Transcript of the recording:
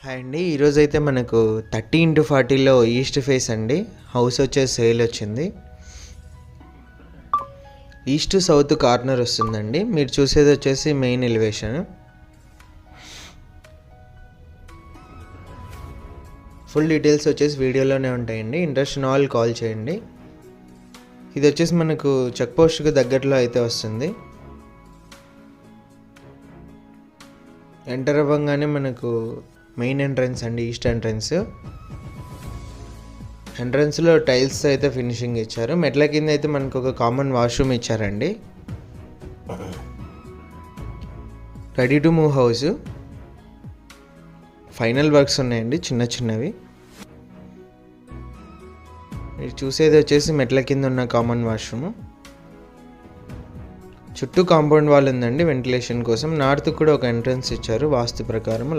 Hi అండి. ఈరోజైతే మనకు 30x40లో ఈస్ట్ ఫేస్ అండి. హౌస్ వచ్చేసి సేల్ వచ్చింది. ఈస్ట్ సౌత్ కార్నర్ వస్తుందండి. మీరు చూసేది వచ్చేసి మెయిన్ ఎలివేషన్. ఫుల్ డీటెయిల్స్ వచ్చేసి వీడియోలోనే ఉంటాయండి. ఇంట్రెస్ట్ ఉన్న వాళ్ళు కాల్ చేయండి. ఇది వచ్చేసి మనకు చెక్ పోస్ట్కి దగ్గరలో అయితే వస్తుంది. ఎంటర్ అవ్వగానే మనకు మెయిన్ ఎంట్రన్స్ అండి, ఈస్ట్ ఎంట్రన్స్. ఎంట్రన్స్లో టైల్స్ అయితే ఫినిషింగ్ ఇచ్చారు. మెట్ల కింద అయితే మనకు ఒక కామన్ వాష్రూమ్ ఇచ్చారండి. Ready to move house. Final works ఉన్నాయండి, చిన్న చిన్నవి. మీరు చూసేది వచ్చేసి మెట్ల కింద ఉన్న కామన్ వాష్రూమ్. చుట్టూ కాంపౌండ్ వాల్ ఉందండి వెంటిలేషన్ కోసం. నార్త్ కూడా ఒక ఎంట్రన్స్ ఇచ్చారు వాస్తు ప్రకారం.